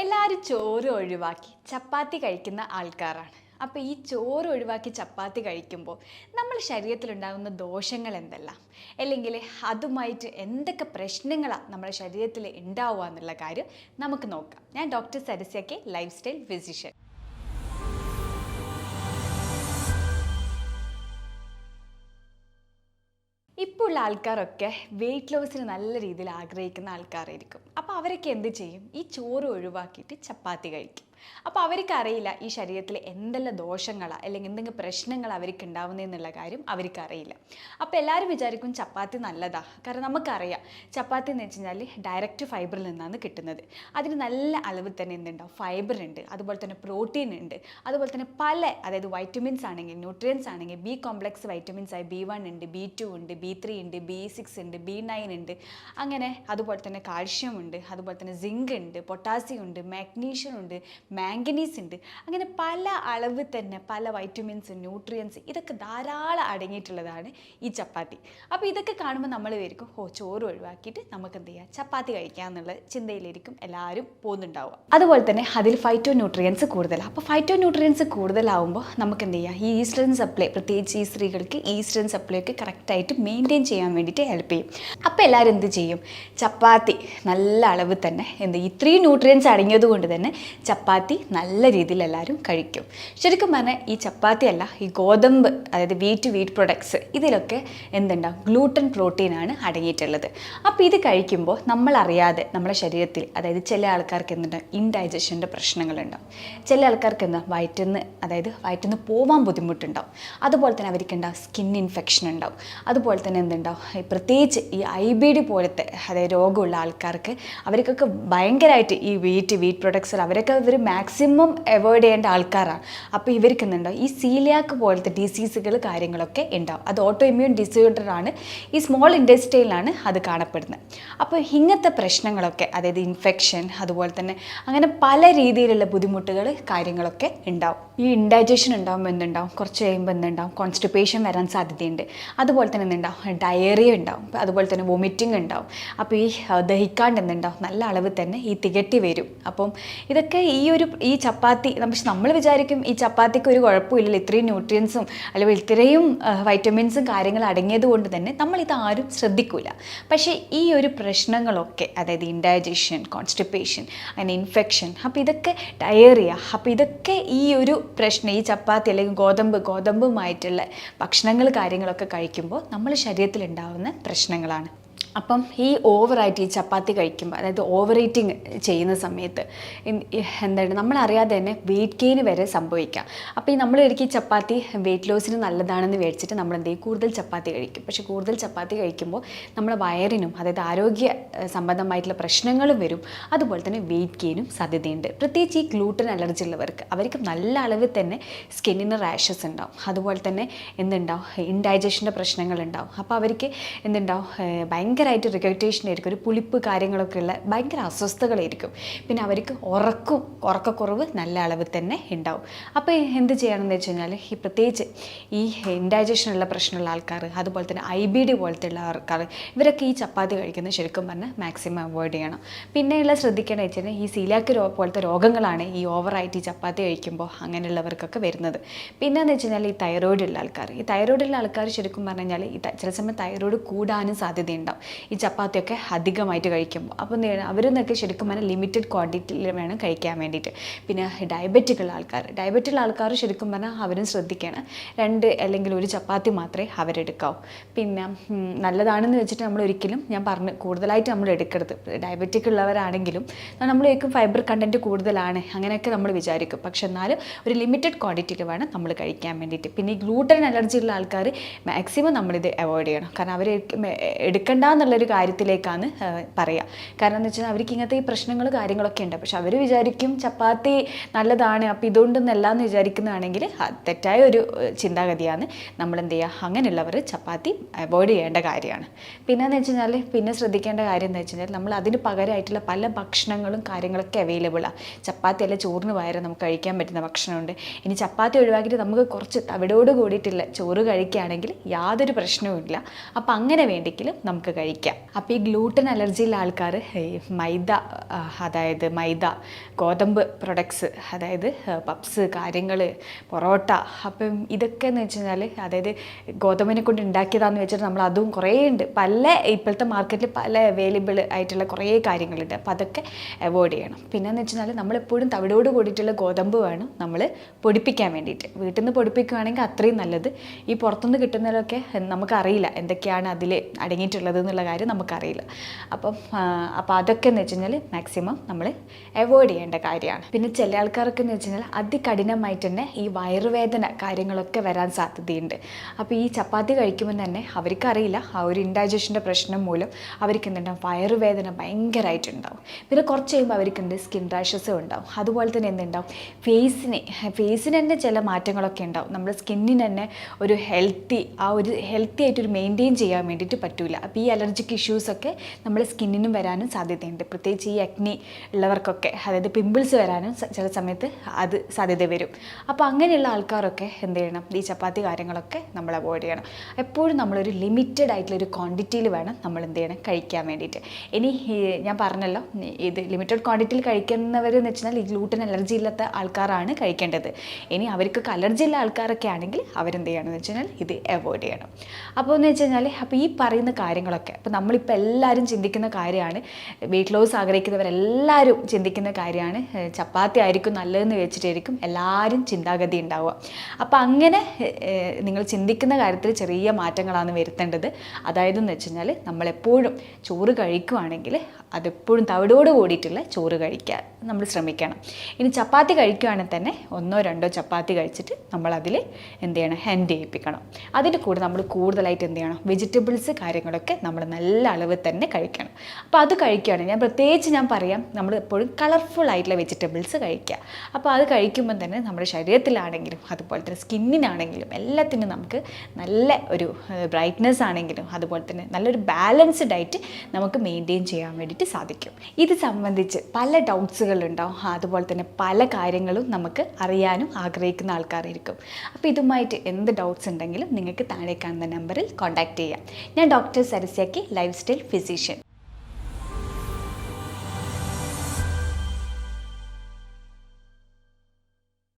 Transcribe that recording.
എല്ലാവരും ചോറ് ഒഴിവാക്കി ചപ്പാത്തി കഴിക്കുന്ന ആൾക്കാരാണ്. അപ്പോൾ ഈ ചോറ് ഒഴിവാക്കി ചപ്പാത്തി കഴിക്കുമ്പോൾ നമ്മുടെ ശരീരത്തിലുണ്ടാകുന്ന ദോഷങ്ങൾ എന്തെല്ലാം, അല്ലെങ്കിൽ അതുമായിട്ട് എന്തൊക്കെ പ്രശ്നങ്ങളാണ് നമ്മുടെ ശരീരത്തിൽ ഉണ്ടാവുക എന്നുള്ള കാര്യം നമുക്ക് നോക്കാം. ഞാൻ doctor Sarasya K, life style physician. ഇപ്പോൾ ഉള്ള ആൾക്കാരൊക്കെ വെയിറ്റ് ലോസിന് നല്ല രീതിയിൽ ആഗ്രഹിക്കുന്ന ആൾക്കാരായിരിക്കും. അപ്പോൾ അവരൊക്കെ എന്ത് ചെയ്യും? ഈ ചോറ് ഒഴിവാക്കിയിട്ട് ചപ്പാത്തി കഴിക്കും. അപ്പോൾ അവർക്കറിയില്ല ഈ ശരീരത്തിൽ എന്തെല്ലാം ദോഷങ്ങളാണ് അല്ലെങ്കിൽ എന്തെങ്കിലും പ്രശ്നങ്ങൾ അവർക്ക് ഉണ്ടാവുന്നതെന്നുള്ള കാര്യം അവർക്കറിയില്ല. അപ്പോൾ എല്ലാവരും വിചാരിക്കും ചപ്പാത്തി നല്ലതാണ്. കാരണം നമുക്കറിയാം ചപ്പാത്തി എന്ന് വെച്ച് കഴിഞ്ഞാൽ ഡയറക്റ്റ് ഫൈബറിൽ നിന്നാണ് കിട്ടുന്നത്. അതിന് നല്ല അളവിൽ തന്നെ എന്തുണ്ടാവും? ഫൈബർ ഉണ്ട്, അതുപോലെ തന്നെ പ്രോട്ടീൻ ഉണ്ട്, അതുപോലെ തന്നെ അതായത് വൈറ്റമിൻസ് ആണെങ്കിൽ, ന്യൂട്രിയൻസ് ആണെങ്കിൽ ബി കോംപ്ലക്സ് വൈറ്റമിൻസ് ആയി B1 ഉണ്ട്, B2 ഉണ്ട്, B3 ഉണ്ട്, B6 ഉണ്ട്, B9 ഉണ്ട്, അങ്ങനെ അതുപോലെ തന്നെ കാൽഷ്യം ഉണ്ട്, അതുപോലെ തന്നെ സിങ്ക് ഉണ്ട്, പൊട്ടാസ്യം ഉണ്ട്, മാഗ്നീഷ്യം ഉണ്ട്, മാംഗനീസ് ഉണ്ട്. അങ്ങനെ പല അളവ് തന്നെ പല വൈറ്റമിൻസ്, ന്യൂട്രിയൻസ് ഇതൊക്കെ ധാരാളം അടങ്ങിയിട്ടുള്ളതാണ് ഈ ചപ്പാത്തി. അപ്പോൾ ഇതൊക്കെ കാണുമ്പോൾ നമ്മൾ വിചാരിക്കും ചോറ് ഒഴിവാക്കിയിട്ട് നമുക്ക് എന്ത് ചെയ്യാം, ചപ്പാത്തി കഴിക്കാം എന്നുള്ള ചിന്തയിലായിരിക്കും എല്ലാവരും പോകുന്നുണ്ടാവുക. അതുപോലെ തന്നെ അതിൽ ഫൈറ്റോ ന്യൂട്രിയൻസ് കൂടുതലാണ്. അപ്പോൾ ഫൈറ്റോ ന്യൂട്രിയൻസ് കൂടുതലാവുമ്പോൾ നമുക്ക് എന്ത് ചെയ്യാം, ഈ ഈസ്ട്രജൻ സപ്ലൈ, പ്രത്യേകിച്ച് ഈ സ്ത്രീകൾക്ക് ഈസ്ട്രജൻ സപ്ലൈ ഒക്കെ കറക്റ്റായിട്ട് മെയിൻറ്റെയിൻ ചെയ്യാൻ വേണ്ടിയിട്ട് ഹെൽപ്പ് ചെയ്യും. അപ്പോൾ എല്ലാവരും എന്ത് ചെയ്യും, ചപ്പാത്തി നല്ല അളവ് തന്നെ ഇത്രയും ന്യൂട്രിയൻസ് അടങ്ങിയത് കൊണ്ട് തന്നെ ചപ്പാത്തി നല്ല രീതിയിൽ എല്ലാവരും കഴിക്കും. ശരിക്കും പറഞ്ഞാൽ ഈ ചപ്പാത്തി അല്ല, ഈ ഗോതമ്പ്, അതായത് വീറ്റ് പ്രൊഡക്ട്സ്, ഇതിലൊക്കെ എന്തുണ്ടാവും? ഗ്ലൂട്ടൻ പ്രോട്ടീനാണ് അടങ്ങിയിട്ടുള്ളത്. അപ്പോൾ ഇത് കഴിക്കുമ്പോൾ നമ്മളറിയാതെ നമ്മുടെ ശരീരത്തിൽ, അതായത് ചില ആൾക്കാർക്ക് എന്തുണ്ടാവും? ഇൻഡൈജഷൻ്റെ പ്രശ്നങ്ങളുണ്ടാവും. ചില ആൾക്കാർക്ക് വയറ്റിൽ നിന്ന് പോകാൻ ബുദ്ധിമുട്ടുണ്ടാവും. അതുപോലെ തന്നെ അവർക്കുണ്ടാവും സ്കിൻ ഇൻഫെക്ഷൻ ഉണ്ടാവും. അതുപോലെ തന്നെ എന്തുണ്ടാവും? പ്രത്യേകിച്ച് ഈ IBD പോലത്തെ അതായത് രോഗമുള്ള ആൾക്കാർക്ക് അവർക്കൊക്കെ ഭയങ്കരമായിട്ട് ഈ വീറ്റ് പ്രൊഡക്ട്സ് അവരൊക്കെ മാക്സിമം അവോയ്ഡ് ചെയ്യേണ്ട ആൾക്കാരാണ്. അപ്പോൾ ഇവർക്ക് എന്തുണ്ടാവും? ഈ സീലിയാക്ക് പോലത്തെ ഡിസീസുകൾ കാര്യങ്ങളൊക്കെ ഉണ്ടാവും. അത് ഓട്ടോ ഇമ്മ്യൂൺ ഡിസോർഡറാണ്, ഈ സ്മോൾ ഇൻറ്റെസ്റ്റൈനിലാണ് അത് കാണപ്പെടുന്നത്. അപ്പോൾ ഇങ്ങനത്തെ പ്രശ്നങ്ങളൊക്കെ, അതായത് ഇൻഫെക്ഷൻ, അതുപോലെ തന്നെ അങ്ങനെ പല രീതിയിലുള്ള ബുദ്ധിമുട്ടുകൾ കാര്യങ്ങളൊക്കെ ഉണ്ടാവും. ഈ ഇൻഡൈജഷൻ ഉണ്ടാകുമ്പോൾ എന്തുണ്ടാവും? കുറച്ച് കഴിയുമ്പോൾ എന്തുണ്ടാവും? കോൺസ്റ്റിപ്പേഷൻ വരാൻ സാധ്യതയുണ്ട്. അതുപോലെ തന്നെ എന്തുണ്ടാവും? ഡയറിയ ഉണ്ടാവും. അതുപോലെ തന്നെ വൊമിറ്റിംഗ് ഉണ്ടാവും. അപ്പോൾ ഈ ദഹിക്കാണ്ട് എന്തുണ്ടാവും? നല്ല അളവ് തന്നെ ഈ തികട്ടി വരും. അപ്പം ഇതൊക്കെ ഈ ചപ്പാത്തി നമ്മൾ വിചാരിക്കും ഈ ചപ്പാത്തിക്ക് ഒരു കുഴപ്പമില്ലല്ലോ, ഇത്രയും ന്യൂട്രിയൻസും അല്ലെങ്കിൽ ഇത്രയും വൈറ്റമിൻസും കാര്യങ്ങൾ അടങ്ങിയത് കൊണ്ട് തന്നെ നമ്മളിത് ആരും ശ്രദ്ധിക്കില്ല. പക്ഷേ ഈ ഒരു പ്രശ്നങ്ങളൊക്കെ, അതായത് ഇൻഡൈജഷൻ, കോൺസ്റ്റിപ്പേഷൻ, അങ്ങനെ ഇൻഫെക്ഷൻ, അപ്പോൾ ഇതൊക്കെ ഡയറിയ, അപ്പോൾ ഇതൊക്കെ ഈ ഒരു പ്രശ്നം ഈ ചപ്പാത്തി അല്ലെങ്കിൽ ഗോതമ്പുമായിട്ടുള്ള ഭക്ഷണങ്ങൾ കാര്യങ്ങളൊക്കെ കഴിക്കുമ്പോൾ നമ്മുടെ ശരീരത്തിൽ ഉണ്ടാകുന്ന പ്രശ്നങ്ങളാണ്. അപ്പം ഈ ഓവറായിട്ട് ഈ ചപ്പാത്തി കഴിക്കുമ്പോൾ, അതായത് ഓവർ ഈറ്റിങ് ചെയ്യുന്ന സമയത്ത് നമ്മളറിയാതെ തന്നെ വെയിറ്റ് ഗെയിൻ വരെ സംഭവിക്കാം. അപ്പോൾ നമ്മൾ ഒരിക്കൽ ചപ്പാത്തി വെയിറ്റ് ലോസിന് നല്ലതാണെന്ന് മേടിച്ചിട്ട് നമ്മൾ എന്ത് ചെയ്യും? കൂടുതൽ ചപ്പാത്തി കഴിക്കും. പക്ഷേ കൂടുതൽ ചപ്പാത്തി കഴിക്കുമ്പോൾ നമ്മുടെ വയറിനും, അതായത് ആരോഗ്യ സംബന്ധമായിട്ടുള്ള പ്രശ്നങ്ങളും വരും. അതുപോലെ തന്നെ വെയിറ്റ് ഗെയിനും സാധ്യതയുണ്ട്. പ്രത്യേകിച്ച് ഈ ഗ്ലൂട്ടൻ അലർജി ഉള്ളവർക്ക് അവർക്ക് നല്ല അളവിൽ തന്നെ സ്കിന്നിന് റാഷസ് ഉണ്ടാവും. അതുപോലെ തന്നെ ഇൻഡൈജഷൻ്റെ പ്രശ്നങ്ങളുണ്ടാവും. അപ്പോൾ അവർക്ക് ഭയങ്കരമായിട്ട് റിക്കഗ്നേഷൻ ആയിരിക്കും, ഒരു പുളിപ്പ് കാര്യങ്ങളൊക്കെ ഉള്ള ഭയങ്കര അസ്വസ്ഥകളായിരിക്കും. പിന്നെ അവർക്ക് ഉറക്കക്കുറവ് നല്ല അളവിൽ തന്നെ ഉണ്ടാവും. അപ്പോൾ എന്ത് ചെയ്യണമെന്ന് വെച്ച് കഴിഞ്ഞാൽ, ഈ പ്രത്യേകിച്ച് ഈ ഇൻഡൈജഷനുള്ള പ്രശ്നമുള്ള ആൾക്കാർ, അതുപോലെ തന്നെ IBD പോലത്തെ ഉള്ള ആൾക്കാർ, ഇവരൊക്കെ ഈ ചപ്പാത്തി കഴിക്കുന്നത് ശരിക്കും പറഞ്ഞാൽ മാക്സിമം അവോയ്ഡ് ചെയ്യണം. പിന്നെയുള്ള ശ്രദ്ധിക്കേണ്ടത് വെച്ച് കഴിഞ്ഞാൽ, ഈ സീലിയാക്ക് പോലത്തെ രോഗങ്ങളാണ് ഈ ഓവറായിട്ട് ഈ ചപ്പാത്തി കഴിക്കുമ്പോൾ അങ്ങനെയുള്ളവർക്കൊക്കെ വരുന്നത്. പിന്നെയെന്ന് വെച്ച് കഴിഞ്ഞാൽ ഈ തൈറോയിഡുള്ള ആൾക്കാർ ശരിക്കും പറഞ്ഞു കഴിഞ്ഞാൽ ചില സമയം തൈറോയിഡ് കൂടാനും സാധ്യതയുണ്ടാവും ഈ ചപ്പാത്തിയൊക്കെ അധികമായിട്ട് കഴിക്കുമ്പോൾ. അപ്പോൾ അവരെന്നൊക്കെ ശരിക്കും പറഞ്ഞാൽ ലിമിറ്റഡ് ക്വാണ്ടിറ്റിയിൽ വേണം കഴിക്കാൻ വേണ്ടിയിട്ട്. പിന്നെ ഡയബറ്റിക്കുള്ള ആൾക്കാർ ശരിക്കും പറഞ്ഞാൽ അവരും ശ്രദ്ധിക്കണം, 2 അല്ലെങ്കിൽ 1 ചപ്പാത്തി മാത്രമേ അവരെടുക്കാവൂ. പിന്നെ നല്ലതാണെന്ന് വെച്ചിട്ട് നമ്മൾ ഒരിക്കലും കൂടുതലായിട്ട് നമ്മൾ എടുക്കരുത്. ഡയബറ്റിക് ഉള്ളവരാണെങ്കിലും നമ്മൾ ഒരിക്കലും ഫൈബർ കണ്ടൻറ്റ് കൂടുതലാണ് അങ്ങനെയൊക്കെ നമ്മൾ വിചാരിക്കും. പക്ഷെ എന്നാലും ഒരു ലിമിറ്റഡ് ക്വാണ്ടിറ്റിയിൽ വേണം നമ്മൾ കഴിക്കാൻ വേണ്ടിയിട്ട്. പിന്നെ ഈ ഗ്ലൂട്ടൻ അലർജി ഉള്ള ആൾക്കാർ മാക്സിമം നമ്മളിത് അവോയ്ഡ് ചെയ്യണം. കാരണം അവർ എടുക്കേണ്ട എന്നുള്ളൊരു കാര്യത്തിലേക്കാണ് പറയുക. കാരണം എന്ന് വെച്ചാൽ അവർക്ക് ഇങ്ങനത്തെ ഈ പ്രശ്നങ്ങൾ കാര്യങ്ങളൊക്കെ ഉണ്ട്. പക്ഷെ അവർ വിചാരിക്കും ചപ്പാത്തി നല്ലതാണ്, അപ്പോൾ ഇതുകൊണ്ടൊന്നല്ല എന്ന് വിചാരിക്കുന്നതാണെങ്കിൽ തെറ്റായ ഒരു ചിന്താഗതിയാണ്. നമ്മൾ എന്ത് ചെയ്യുക, അങ്ങനെയുള്ളവർ ചപ്പാത്തി അവോയ്ഡ് ചെയ്യേണ്ട കാര്യമാണ്. പിന്നെയെന്ന് വെച്ച് കഴിഞ്ഞാൽ പിന്നെ ശ്രദ്ധിക്കേണ്ട കാര്യം എന്ന് വെച്ച് കഴിഞ്ഞാൽ, നമ്മൾ അതിന് പകരമായിട്ടുള്ള പല ഭക്ഷണങ്ങളും കാര്യങ്ങളൊക്കെ അവൈലബിളാണ്. ചപ്പാത്തി അല്ല ചോറിന് പകരം നമുക്ക് കഴിക്കാൻ പറ്റുന്ന ഭക്ഷണമുണ്ട്. ഇനി ചപ്പാത്തി ഒഴിവാക്കിയിട്ട് നമുക്ക് കുറച്ച് തവിടോട് കൂടിയിട്ടുള്ള ചോറ് കഴിക്കുകയാണെങ്കിൽ യാതൊരു പ്രശ്നവും ഇല്ല. അപ്പോൾ അങ്ങനെ വേണ്ടെങ്കിലും നമുക്ക് കഴിക്കാം. അപ്പോൾ ഈ ഗ്ലൂട്ടൻ അലർജിയുള്ള ആൾക്കാർ മൈദ, അതായത് മൈദ, ഗോതമ്പ് പ്രൊഡക്ട്സ്, അതായത് പപ്സ് കാര്യങ്ങൾ, പൊറോട്ട, അപ്പം ഇതൊക്കെ എന്ന് വെച്ച് കഴിഞ്ഞാൽ അതായത് ഗോതമ്പിനെ കൊണ്ട് ഉണ്ടാക്കിയതാണെന്ന് വെച്ചിട്ട് നമ്മൾ അതും കുറേ ഉണ്ട്, ഇപ്പോഴത്തെ മാർക്കറ്റിൽ പല അവൈലബിൾ ആയിട്ടുള്ള കുറേ കാര്യങ്ങളുണ്ട്. അപ്പോൾ അതൊക്കെ അവോയ്ഡ് ചെയ്യണം. പിന്നെയെന്ന് വെച്ച് കഴിഞ്ഞാൽ നമ്മളെപ്പോഴും തവിടോട് കൂടിയിട്ടുള്ള ഗോതമ്പ് വേണം നമ്മൾ പൊടിപ്പിക്കാൻ വേണ്ടിയിട്ട്. വീട്ടിൽ നിന്ന് പൊടിപ്പിക്കുകയാണെങ്കിൽ അത്രയും നല്ലത്. ഈ പുറത്തുനിന്ന് കിട്ടുന്നതിലൊക്കെ നമുക്കറിയില്ല എന്തൊക്കെയാണ് അതിൽ അടങ്ങിയിട്ടുള്ളത് എന്നുള്ള കാര്യം നമുക്കറിയില്ല. അപ്പോൾ അതൊക്കെ എന്ന് വെച്ച് കഴിഞ്ഞാൽ മാക്സിമം നമ്മൾ അവോയ്ഡ് ചെയ്യേണ്ട കാര്യമാണ്. പിന്നെ ചില ആൾക്കാർക്ക് എന്ന് വെച്ച് കഴിഞ്ഞാൽ അതികഠിനമായിട്ട് തന്നെ ഈ വയറുവേദന കാര്യങ്ങളൊക്കെ വരാൻ സാധ്യതയുണ്ട്. അപ്പോൾ ഈ ചപ്പാത്തി കഴിക്കുമ്പോൾ തന്നെ അവർക്കറിയില്ല, ആ ഒരു ഇൻഡൈജഷൻ്റെ പ്രശ്നം മൂലം അവർക്ക് എന്തുണ്ടാവും, വയറുവേദന ഭയങ്കരമായിട്ടുണ്ടാവും. പിന്നെ കുറച്ച് കഴിയുമ്പോൾ അവർക്കുണ്ട് സ്കിൻ റാഷസും ഉണ്ടാവും. അതുപോലെ തന്നെ എന്തുണ്ടാവും, ഫേസിന് തന്നെ ചില മാറ്റങ്ങളൊക്കെ ഉണ്ടാവും. നമ്മുടെ സ്കിന്നിന് തന്നെ ഒരു ഹെൽത്തി ആയിട്ടൊരു മെയിൻറ്റെയിൻ ചെയ്യാൻ വേണ്ടിയിട്ട് പറ്റില്ല. അപ്പോൾ ഈ അലർജിക് ഇഷ്യൂസൊക്കെ നമ്മുടെ സ്കിന്നിനും വരാനും സാധ്യതയുണ്ട്. പ്രത്യേകിച്ച് ഈ അക്നി ഉള്ളവർക്കൊക്കെ, അതായത് പിമ്പിൾസ് വരാനും ചില സമയത്ത് അത് സാധ്യത വരും. അപ്പോൾ അങ്ങനെയുള്ള ആൾക്കാരൊക്കെ എന്ത് ചെയ്യണം, ഈ ചപ്പാത്തി കാര്യങ്ങളൊക്കെ നമ്മൾ അവോയ്ഡ് ചെയ്യണം. എപ്പോഴും നമ്മളൊരു ലിമിറ്റഡ് ആയിട്ടുള്ളൊരു ക്വാണ്ടിറ്റിയിൽ വേണം നമ്മൾ എന്ത് ചെയ്യണം, കഴിക്കാൻ വേണ്ടിയിട്ട്. ഇനി ഞാൻ പറഞ്ഞല്ലോ, ഇത് ലിമിറ്റഡ് ക്വാണ്ടിറ്റിയിൽ കഴിക്കുന്നവരെന്ന് വെച്ചാൽ ഈ ഗ്ലൂട്ടൻ അലർജി ഇല്ലാത്ത ആൾക്കാരാണ് കഴിക്കേണ്ടത്. ഇനി അവർക്കൊക്കെ അലർജി ഉള്ള ആൾക്കാരൊക്കെ ആണെങ്കിൽ അവരെന്ത് ചെയ്യണമെന്ന് വെച്ച് കഴിഞ്ഞാൽ ഇത് അവോയ്ഡ് ചെയ്യണം. അപ്പോൾ എന്ന് വെച്ച് കഴിഞ്ഞാൽ അപ്പോൾ ഈ പറയുന്ന കാര്യങ്ങളൊക്കെ അപ്പോൾ നമ്മളിപ്പോൾ എല്ലാവരും ചിന്തിക്കുന്ന കാര്യമാണ്, വെയിറ്റ് ലോസ് ആഗ്രഹിക്കുന്നവരെല്ലാവരും ചിന്തിക്കുന്ന കാര്യമാണ് ചപ്പാത്തി ആയിരിക്കും നല്ലതെന്ന് വെച്ചിട്ടായിരിക്കും എല്ലാവരും ചിന്താഗതി ഉണ്ടാവുക. അപ്പോൾ അങ്ങനെ നിങ്ങൾ ചിന്തിക്കുന്ന കാര്യത്തിൽ ചെറിയ മാറ്റങ്ങളാണ് വരുത്തേണ്ടത്. അതായത് എന്ന് വെച്ച് കഴിഞ്ഞാൽ നമ്മളെപ്പോഴും ചോറ് കഴിക്കുകയാണെങ്കിൽ അതെപ്പോഴും തവിടോട് കൂടിയിട്ടുള്ള ചോറ് കഴിക്കാൻ നമ്മൾ ശ്രമിക്കണം. ഇനി ചപ്പാത്തി കഴിക്കുകയാണെങ്കിൽ തന്നെ 1-2 ചപ്പാത്തി കഴിച്ചിട്ട് നമ്മളതിൽ എന്ത് ചെയ്യണം, ഹെൻഡ് ചെയ്യിപ്പിക്കണം. അതിൻ്റെ കൂടെ നമ്മൾ കൂടുതലായിട്ട് എന്ത് ചെയ്യണം, വെജിറ്റബിൾസ് കാര്യങ്ങളൊക്കെ നമ്മൾ നല്ല അളവ് തന്നെ കഴിക്കണം. അപ്പോൾ അത് കഴിക്കുകയാണെങ്കിൽ ഞാൻ പറയാം, നമ്മൾ എപ്പോഴും കളർഫുൾ ആയിട്ടുള്ള വെജിറ്റബിൾസ് കഴിക്കുക. അപ്പോൾ അത് കഴിക്കുമ്പോൾ തന്നെ നമ്മുടെ ശരീരത്തിലാണെങ്കിലും അതുപോലെ തന്നെ സ്കിന്നിനാണെങ്കിലും എല്ലാത്തിനും നമുക്ക് നല്ല ഒരു ബ്രൈറ്റ്നെസ് ആണെങ്കിലും അതുപോലെ തന്നെ നല്ലൊരു ബാലൻസ്ഡ് ഡയറ്റ് നമുക്ക് മെയിൻറ്റെയിൻ ചെയ്യാൻ വേണ്ടിയിട്ട് സാധിക്കും. ഇത് സംബന്ധിച്ച് പല ഡൗട്ട്സുകളുണ്ടാവും. അതുപോലെ തന്നെ പല കാര്യങ്ങളും നമുക്ക് അറിയാനും ആഗ്രഹിക്കുന്ന ആൾക്കാരായിരിക്കും. അപ്പോൾ ഇതുമായിട്ട് എന്ത് ഡൗട്ട്സ് ഉണ്ടെങ്കിലും നിങ്ങൾക്ക് താഴെ കാണുന്ന നമ്പറിൽ കോൺടാക്റ്റ് ചെയ്യാം. ഞാൻ ഡോക്ടർ സരസ്യയ്ക്ക് ലൈഫ് സ്റ്റൈൽ ഫിസിഷ്യൻ.